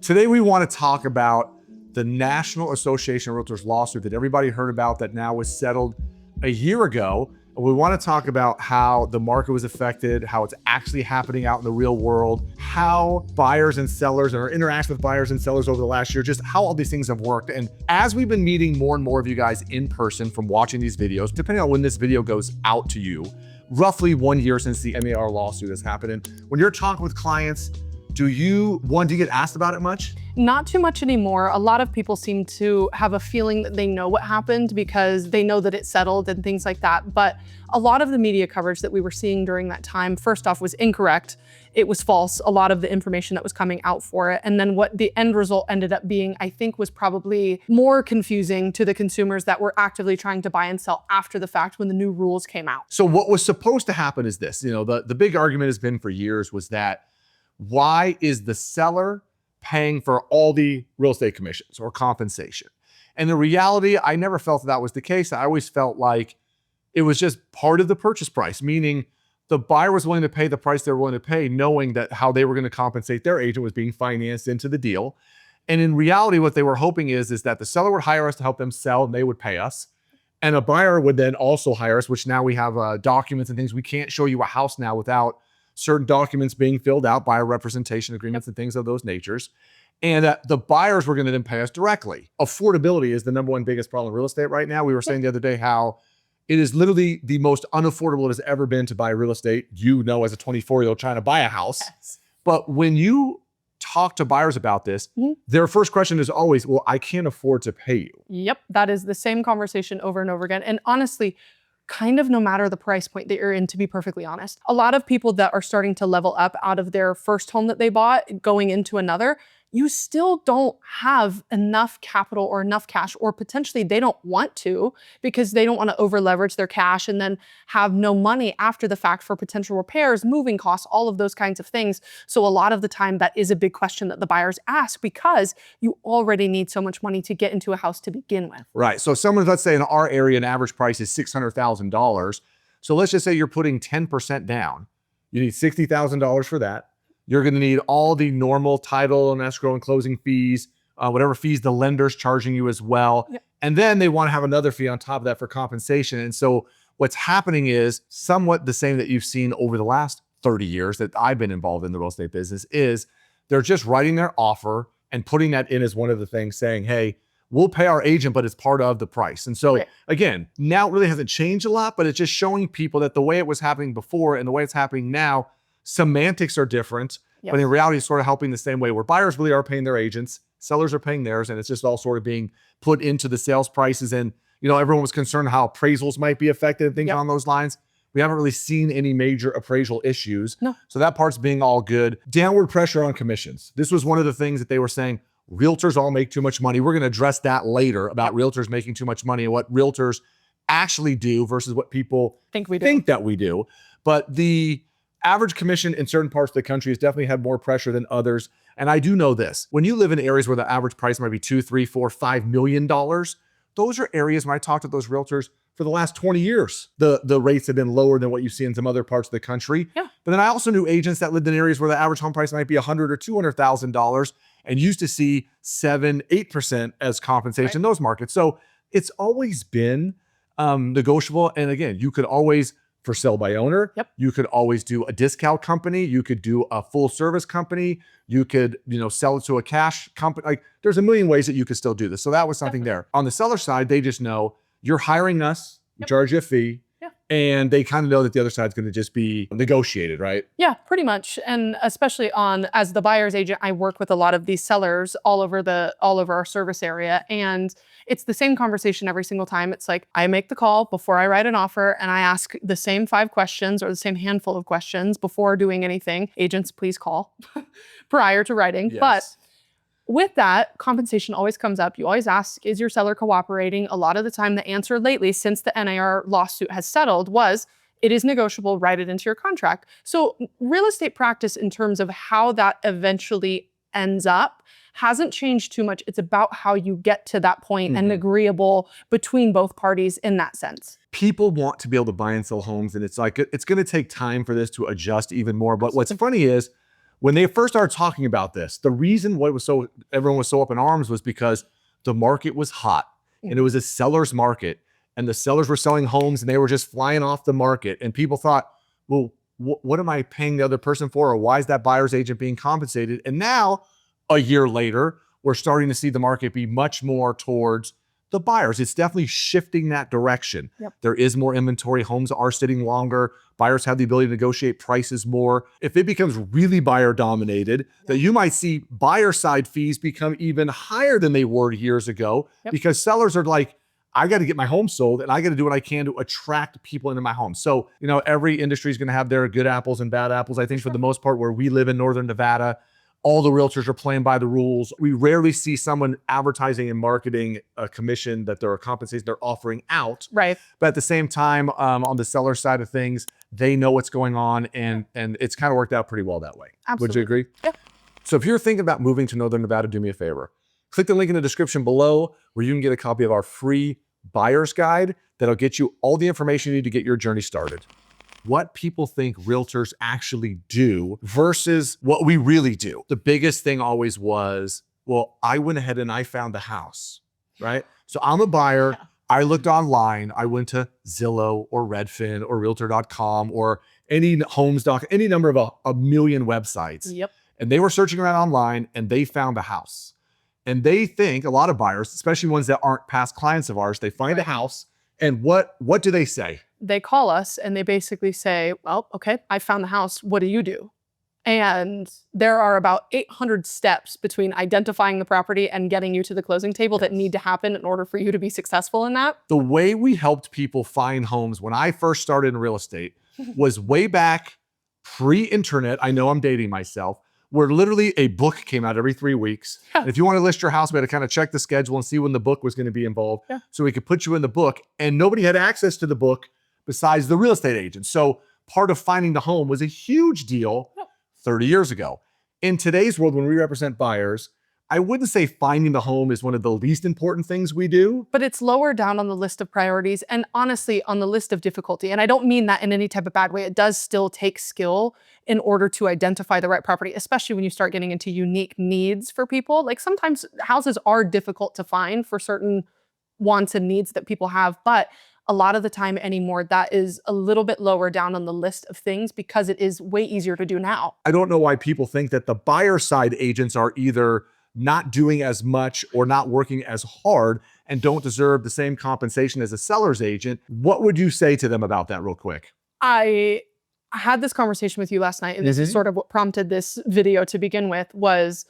Today we want to talk about the National Association of Realtors lawsuit that everybody heard about that now was settled a year ago. We want to talk about how the market was affected, how it's actually happening out in the real world, how buyers and sellers and our interaction with buyers and sellers over the last year, just how all these things have worked. And as we've been meeting more and more of you guys in person from watching these videos, depending on when this video goes out to you, roughly 1 year since the NAR lawsuit has happened. And when you're talking with clients, do you get asked about it much? Not too much anymore. A lot of people seem to have a feeling that they know what happened because they know that it settled and things like that. But a lot of the media coverage that we were seeing during that time, first off, was incorrect. It was false, a lot of the information that was coming out for it. And then what the end result ended up being, I think, was probably more confusing to the consumers that were actively trying to buy and sell after the fact when the new rules came out. So what was supposed to happen is this, the big argument has been for years was that why is the seller paying for all the real estate commissions or compensation? And the reality, I never felt that was the case. I always felt like it was just part of the purchase price, meaning the buyer was willing to pay the price they were willing to pay, knowing that how they were going to compensate their agent was being financed into the deal. And in reality, what they were hoping is that the seller would hire us to help them sell and they would pay us. And a buyer would then also hire us, which now we have documents and things. We can't show you a house now without certain documents being filled out, buyer representation agreements and things of those natures. And the buyers were going to then pay us directly. Affordability is the number one biggest problem in real estate right now. We were saying the other day how it is literally the most unaffordable it has ever been to buy real estate, as a 24-year-old trying to buy a house. Yes. But when you talk to buyers about this, their first question is always, well, I can't afford to pay you. Yep, that is the same conversation over and over again. And honestly, kind of no matter the price point that you're in, to be perfectly honest. A lot of people that are starting to level up out of their first home that they bought going into another, you still don't have enough capital or enough cash, or potentially they don't want to because they don't want to over leverage their cash and then have no money after the fact for potential repairs, moving costs, all of those kinds of things. So a lot of the time that is a big question that the buyers ask because you already need so much money to get into a house to begin with. Right. So someone, let's say in our area, an average price is $600,000. So let's just say you're putting 10% down. You need $60,000 for that. You're going to need all the normal title and escrow and closing fees, whatever fees the lender's charging you as well. Yep. And then they want to have another fee on top of that for compensation. And so what's happening is somewhat the same that you've seen over the last 30 years that I've been involved in the real estate business is they're just writing their offer and putting that in as one of the things saying, hey, we'll pay our agent, but it's part of the price. And so again, now it really hasn't changed a lot, but it's just showing people that the way it was happening before and the way it's happening now, semantics are different, but in reality, it's sort of helping the same way where buyers really are paying their agents, sellers are paying theirs, and it's just all sort of being put into the sales prices. And, everyone was concerned how appraisals might be affected and things on those lines. We haven't really seen any major appraisal issues. No. So that part's being all good. Downward pressure on commissions. This was one of the things that they were saying, realtors all make too much money. We're going to address that later about realtors making too much money and what realtors actually do versus what people think that we do. But the average commission in certain parts of the country has definitely had more pressure than others. And I do know this, when you live in areas where the average price might be $2, $3, $4, $5 million, those are areas when I talk to those realtors for the last 20 years, the rates have been lower than what you see in some other parts of the country. Yeah. But then I also knew agents that lived in areas where the average home price might be $100,000 or $200,000 and used to see 7%, 8% as compensation in those markets. So it's always been negotiable. And again, you could always for sell by owner. Yep. You could always do a discount company. You could do a full service company. You could, sell it to a cash company. Like there's a million ways that you could still do this. So that was something there. On the seller side, they just know you're hiring us, we charge you a fee. And they kind of know that the other side's going to just be negotiated, right? Yeah, pretty much. And especially as the buyer's agent, I work with a lot of these sellers all over our service area. And it's the same conversation every single time. It's like, I make the call before I write an offer and I ask the same 5 questions or the same handful of questions before doing anything. Agents, please call prior to writing. Yes. But with that, compensation always comes up. You always ask, is your seller cooperating? A lot of the time, the answer lately, since the NAR lawsuit has settled, was it is negotiable, write it into your contract. So real estate practice in terms of how that eventually ends up hasn't changed too much. It's about how you get to that point and agreeable between both parties in that sense. People want to be able to buy and sell homes, and it's like, it's going to take time for this to adjust even more. But what's funny is, When they first started talking about this, the reason why everyone was so up in arms was because the market was hot and it was a seller's market, and the sellers were selling homes and they were just flying off the market. And people thought, well, what am I paying the other person for? Or why is that buyer's agent being compensated? And now, a year later, we're starting to see the market be much more towards the buyers. It's definitely shifting that direction. Yep. There is more inventory. Homes are sitting longer. Buyers have the ability to negotiate prices more. If it becomes really buyer dominated, that you might see buyer side fees become even higher than they were years ago, because sellers are like, I got to get my home sold and I got to do what I can to attract people into my home. So, every industry is going to have their good apples and bad apples. I think for the most part, where we live in Northern Nevada, all the realtors are playing by the rules. We rarely see someone advertising and marketing a commission that they're a compensation they're offering out. Right. But at the same time, on the seller side of things, they know what's going on, and it's kind of worked out pretty well that way. Absolutely. Would you agree? Yeah. So if you're thinking about moving to Northern Nevada, do me a favor. Click the link in the description below where you can get a copy of our free buyer's guide that'll get you all the information you need to get your journey started. What people think realtors actually do versus what we really do. The biggest thing always was, well, I went ahead and I found the house, right? So I'm a buyer. Yeah. I looked online. I went to Zillow or Redfin or Realtor.com or any Homes.com, any number of a million websites. Yep. And they were searching around online and they found a house. And they think, a lot of buyers, especially ones that aren't past clients of ours, they find a house, and what do they say? They call us and they basically say, well, okay, I found the house. What do you do? And there are about 800 steps between identifying the property and getting you to the closing table that need to happen in order for you to be successful in that. The way we helped people find homes when I first started in real estate was way back pre-internet. I know I'm dating myself, where literally a book came out every 3 weeks. Yeah. And if you want to list your house, we had to kind of check the schedule and see when the book was going to be involved. Yeah. So we could put you in the book, and nobody had access to the book besides the real estate agent. So part of finding the home was a huge deal 30 years ago. In today's world, when we represent buyers, I wouldn't say finding the home is one of the least important things we do. But it's lower down on the list of priorities and honestly on the list of difficulty. And I don't mean that in any type of bad way. It does still take skill in order to identify the right property, especially when you start getting into unique needs for people. Like sometimes houses are difficult to find for certain wants and needs that people have, but a lot of the time anymore, that is a little bit lower down on the list of things because it is way easier to do now. I don't know why people think that the buyer side agents are either not doing as much or not working as hard and don't deserve the same compensation as a seller's agent. What would you say to them about that real quick? I had this conversation with you last night, and this is sort of what prompted this video to begin with, was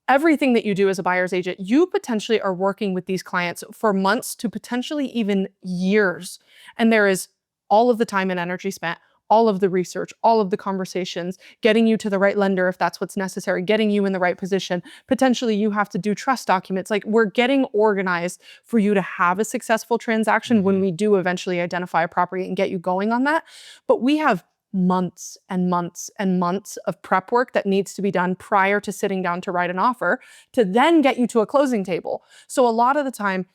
everything that you do as a buyer's agent, you potentially are working with these clients for months to potentially even years. And there is all of the time and energy spent, all of the research, all of the conversations, getting you to the right lender if that's what's necessary, getting you in the right position. Potentially you have to do trust documents. Like, we're getting organized for you to have a successful transaction when we do eventually identify a property and get you going on that. But we have months and months and months of prep work that needs to be done prior to sitting down to write an offer to then get you to a closing table. So a lot of the time,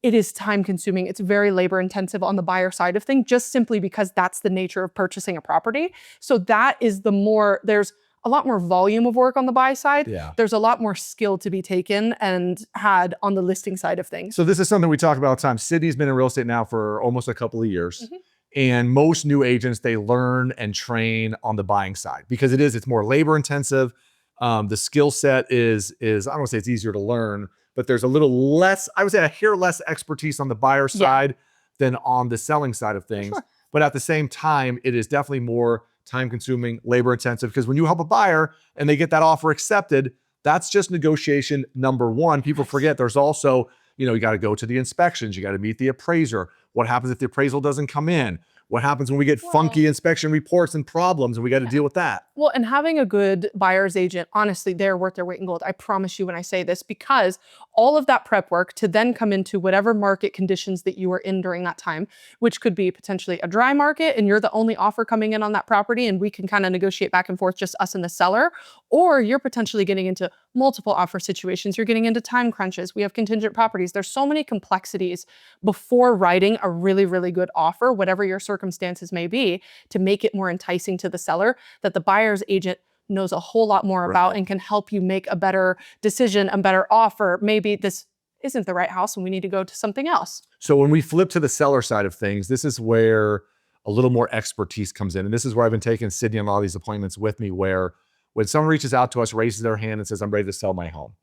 it is time consuming. It's very labor intensive on the buyer side of things, just simply because that's the nature of purchasing a property. So that is there's a lot more volume of work on the buy side. Yeah. There's a lot more skill to be taken and had on the listing side of things. So this is something we talk about all the time. Sydney's been in real estate now for almost a couple of years. And most new agents, they learn and train on the buying side because it's more labor intensive. The skill set is, I don't want to say it's easier to learn, but there's a little less, I would say a hair less expertise on the buyer side than on the selling side of things. Sure. But at the same time, it is definitely more time consuming, labor intensive, because when you help a buyer and they get that offer accepted, that's just negotiation number one. People forget there's also, you got to go to the inspections. You got to meet the appraiser. What happens if the appraisal doesn't come in? What happens when we get funky inspection reports and problems and we got to deal with that? Well, and having a good buyer's agent, honestly, they're worth their weight in gold. I promise you when I say this, because all of that prep work to then come into whatever market conditions that you are in during that time, which could be potentially a dry market and you're the only offer coming in on that property and we can kind of negotiate back and forth, just us and the seller, or you're potentially getting into multiple offer situations. You're getting into time crunches. We have contingent properties. There's so many complexities before writing a really, really good offer, whatever your circumstances may be, to make it more enticing to the seller, that the buyer's agent knows a whole lot more about and can help you make a better decision, a better offer. Maybe this isn't the right house and we need to go to something else. So when we flip to the seller side of things, this is where a little more expertise comes in. And this is where I've been taking Sydney on all these appointments with me, where when someone reaches out to us, raises their hand and says, I'm ready to sell my home.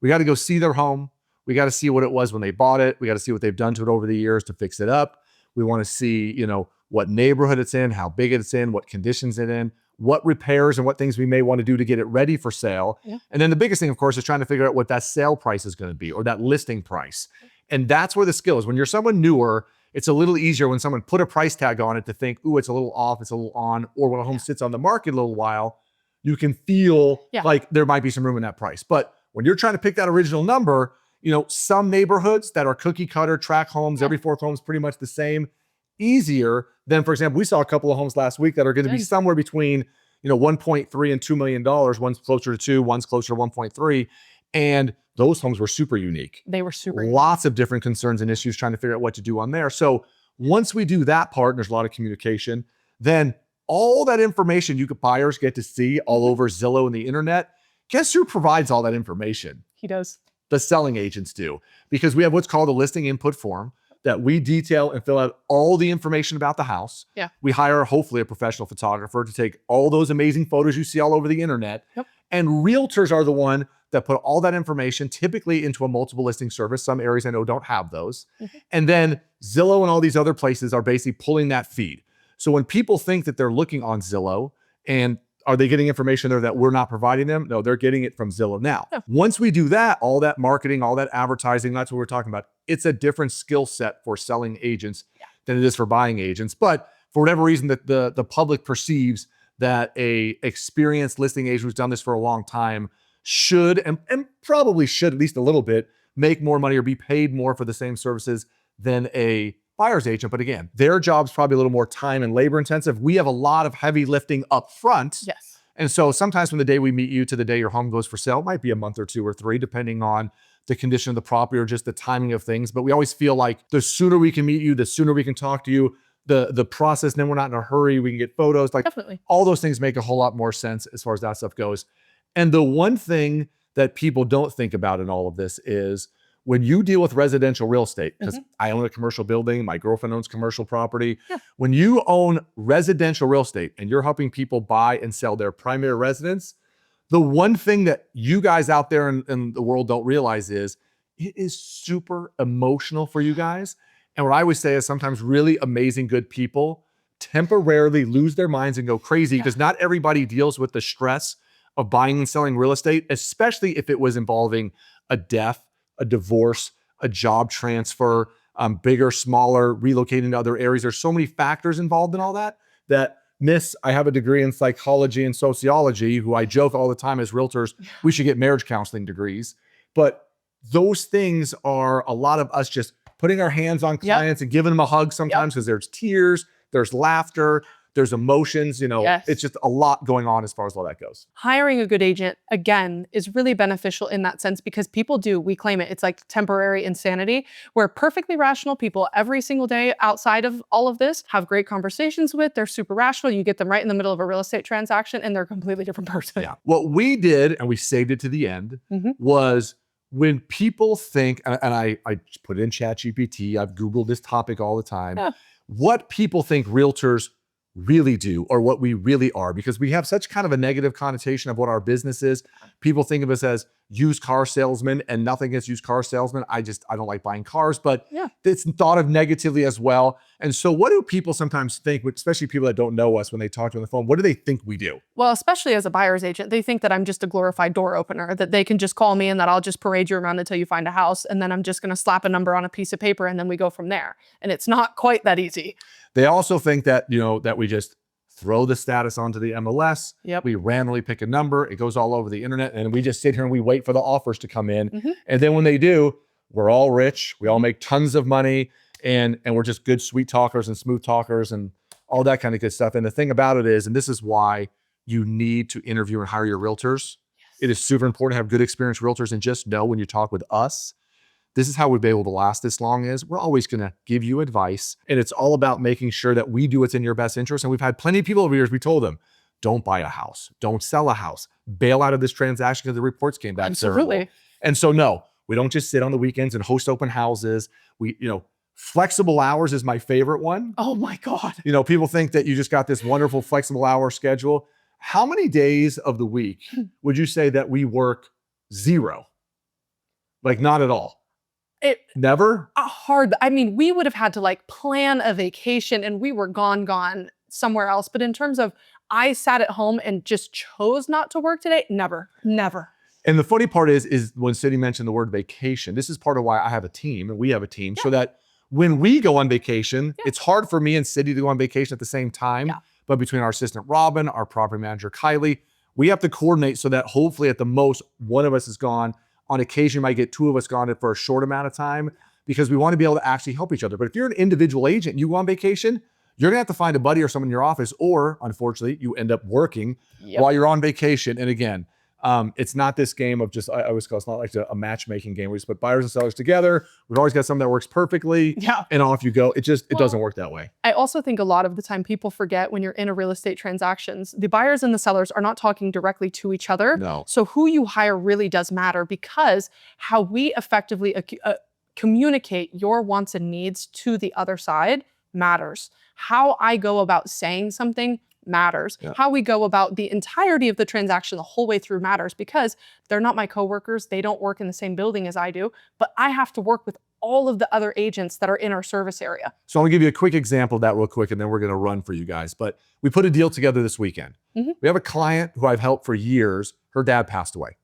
We got to go see their home. We got to see what it was when they bought it. We got to see what they've done to it over the years to fix it up. We want to see, you know, what neighborhood it's in, how big it's in, what conditions it's in, what repairs and what things we may want to do to get it ready for sale. And then the biggest thing, of course, is trying to figure out what that sale price is going to be or that listing price. And that's where the skill is. When you're someone newer, it's a little easier when someone put a price tag on it to think, ooh, it's a little off, it's a little on, or when a home sits on the market a little while, you can feel like there might be some room in that price. But when you're trying to pick that original number, you know, some neighborhoods that are cookie cutter, track homes, every fourth home is pretty much the same, easier than, for example, we saw a couple of homes last week that are going to be somewhere between, you know, 1.3 and $2 million. One's closer to 2, one's closer to 1.3. And those homes were super unique. They were super Lots of different concerns and issues trying to figure out what to do on there. So once we do that part, and there's a lot of communication, then all that information buyers get to see all over Zillow and the internet. Guess who provides all that information? He does. The selling agents do, because we have what's called a listing input form that we detail and fill out all the information about the house. We hire, hopefully, a professional photographer to take all those amazing photos you see all over the internet. And realtors are the one that put all that information typically into a multiple listing service. Some areas I know don't have those. And then Zillow and all these other places are basically pulling that feed. So when people think that they're looking on Zillow and are they getting information there that we're not providing them? No, they're getting it from Zillow now. Once we do that, all that marketing, all that advertising, that's what we're talking about. It's a different skill set for selling agents than it is for buying agents. But for whatever reason that the public perceives that a experienced listing agent who's done this for a long time should, and probably should at least a little bit, make more money or be paid more for the same services than a buyer's agent. But again, their job's probably a little more time and labor intensive. We have a lot of heavy lifting up front. And so sometimes from the day we meet you to the day your home goes for sale, it might be a month or 2 or 3, depending on the condition of the property or just the timing of things. But we always feel like the sooner we can meet you, the sooner we can talk to you, the process, then we're not in a hurry, we can get photos. Like all those things make a whole lot more sense as far as that stuff goes. And the one thing that people don't think about in all of this is when you deal with residential real estate, because I own a commercial building, my girlfriend owns commercial property. When you own residential real estate and you're helping people buy and sell their primary residence, the one thing that you guys out there in the world don't realize is it is super emotional for you guys. And what I always say is sometimes really amazing, good people temporarily lose their minds and go crazy because not everybody deals with the stress of buying and selling real estate, especially if it was involving a death, a divorce, a job transfer, bigger, smaller, relocating to other areas. There's so many factors involved in all that, I have a degree in psychology and sociology, who I joke all the time as realtors, we should get marriage counseling degrees. But those things are a lot of us just putting our hands on clients and giving them a hug sometimes because there's tears, there's laughter, there's emotions, it's just a lot going on as far as all that goes. Hiring a good agent, again, is really beneficial in that sense because people we claim it. It's like temporary insanity where perfectly rational people every single day outside of all of this have great conversations with. They're super rational. You get them right in the middle of a real estate transaction and they're a completely different person. What we did, and we saved it to the end, was when people think, and I put it in ChatGPT, I've Googled this topic all the time, what people think realtors really do or what we really are, because we have such kind of a negative connotation of what our business is. People think of us as used car salesmen, and nothing against used car salesmen. I don't like buying cars, but it's thought of negatively as well. And so what do people sometimes think, especially people that don't know us when they talk to on the phone, what do they think we do? Well, especially as a buyer's agent, they think that I'm just a glorified door opener, that they can just call me and that I'll just parade you around until you find a house. And then I'm just going to slap a number on a piece of paper and then we go from there. And it's not quite that easy. They also think that, that we just throw the status onto the MLS. We randomly pick a number. It goes all over the internet. And we just sit here and we wait for the offers to come in. And then when they do, we're all rich. We all make tons of money. And we're just good, sweet talkers and smooth talkers and all that kind of good stuff. And the thing about it is, and this is why you need to interview and hire your realtors. It is super important to have good experienced realtors and just know when you talk with us, this is how we'd be able to last this long is we're always going to give you advice. And it's all about making sure that we do what's in your best interest. And we've had plenty of people over years, we told them, don't buy a house, don't sell a house, bail out of this transaction because the reports came back terrible. Absolutely. And so no, we don't just sit on the weekends and host open houses. We, flexible hours is my favorite one. Oh my God. People think that you just got this wonderful flexible hour schedule. How many days of the week would you say that we work zero? Like not at all. Never? Hard. I mean, we would have had to like plan a vacation and we were gone somewhere else. But in terms of I sat at home and just chose not to work today, never. And the funny part is when Cindy mentioned the word vacation, this is part of why I have a team and we have a team so that when we go on vacation, it's hard for me and Cindy to go on vacation at the same time. Yeah. But between our assistant, Robin, our property manager, Kylie, we have to coordinate so that hopefully at the most, one of us is gone. On occasion, you might get two of us gone for a short amount of time because we want to be able to actually help each other. But if you're an individual agent and you go on vacation, you're gonna have to find a buddy or someone in your office, or unfortunately, you end up working while you're on vacation. And again, it's not this game of just, I always call it's not like a matchmaking game. We just put buyers and sellers together. We've always got something that works perfectly and off you go. It doesn't work that way. I also think a lot of the time people forget when you're in a real estate transactions, the buyers and the sellers are not talking directly to each other. No. So who you hire really does matter because how we effectively communicate your wants and needs to the other side matters. How I go about saying something matters. Yeah. How we go about the entirety of the transaction the whole way through matters because they're not my coworkers. They don't work in the same building as I do, but I have to work with all of the other agents that are in our service area. So I'm gonna give you a quick example of that real quick, and then we're gonna run for you guys. But we put a deal together this weekend. We have a client who I've helped for years. Her dad passed away.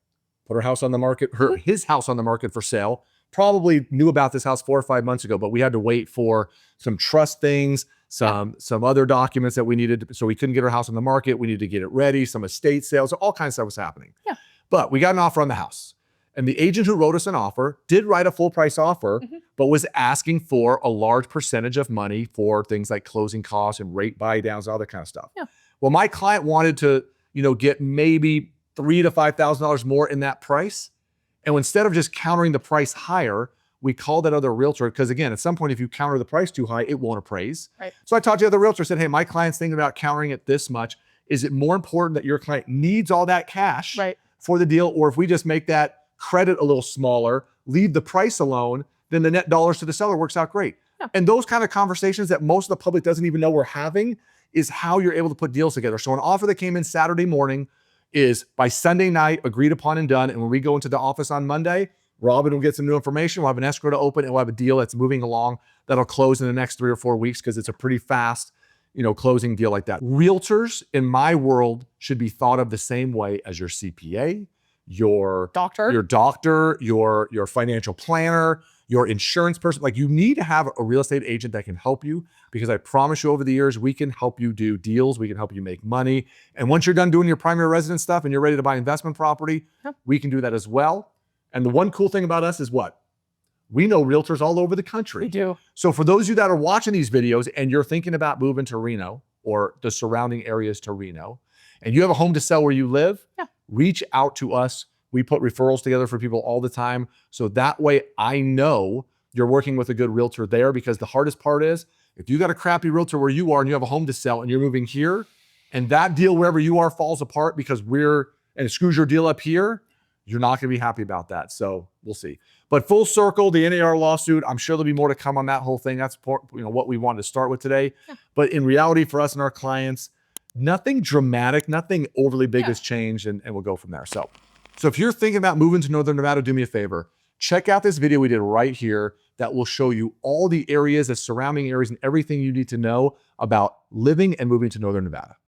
Put her house on the market, his house on the market for sale. Probably knew about this house 4 or 5 months ago, but we had to wait for some trust things, some other documents that we needed. So we couldn't get our house on the market. We needed to get it ready, some estate sales, all kinds of stuff was happening. Yeah. But we got an offer on the house. And the agent who wrote us an offer did write a full price offer, but was asking for a large percentage of money for things like closing costs and rate buy downs, all that kind of stuff. Yeah. Well, my client wanted to, get maybe $3,000 to $5,000 more in that price. And instead of just countering the price higher, we called that other realtor because again, at some point, if you counter the price too high, it won't appraise. Right. So I talked to the other realtor, said, hey, my client's thinking about countering it this much. Is it more important that your client needs all that cash for the deal? Or if we just make that credit a little smaller, leave the price alone, then the net dollars to the seller works out great. Yeah. And those kind of conversations that most of the public doesn't even know we're having is how you're able to put deals together. So an offer that came in Saturday morning is by Sunday night, agreed upon and done. And when we go into the office on Monday, Robin will get some new information. We'll have an escrow to open and we'll have a deal that's moving along that'll close in the next 3 or 4 weeks because it's a pretty fast, closing deal like that. Realtors in my world should be thought of the same way as your CPA, your doctor, your financial planner, your insurance person. Like you need to have a real estate agent that can help you because I promise you over the years, we can help you do deals. We can help you make money. And once you're done doing your primary residence stuff and you're ready to buy investment property, we can do that as well. And the one cool thing about us is what? We know realtors all over the country. We do. So for those of you that are watching these videos and you're thinking about moving to Reno or the surrounding areas to Reno, and you have a home to sell where you live, reach out to us. We put referrals together for people all the time. So that way I know you're working with a good realtor there because the hardest part is if you got a crappy realtor where you are and you have a home to sell and you're moving here and that deal wherever you are falls apart because and it screws your deal up here, you're not going to be happy about that. So we'll see. But full circle, the NAR lawsuit, I'm sure there'll be more to come on that whole thing. That's what we wanted to start with today. Yeah. But in reality, for us and our clients, nothing dramatic, nothing overly big has changed, and we'll go from there. So if you're thinking about moving to Northern Nevada, do me a favor. Check out this video we did right here that will show you all the areas, the surrounding areas, and everything you need to know about living and moving to Northern Nevada.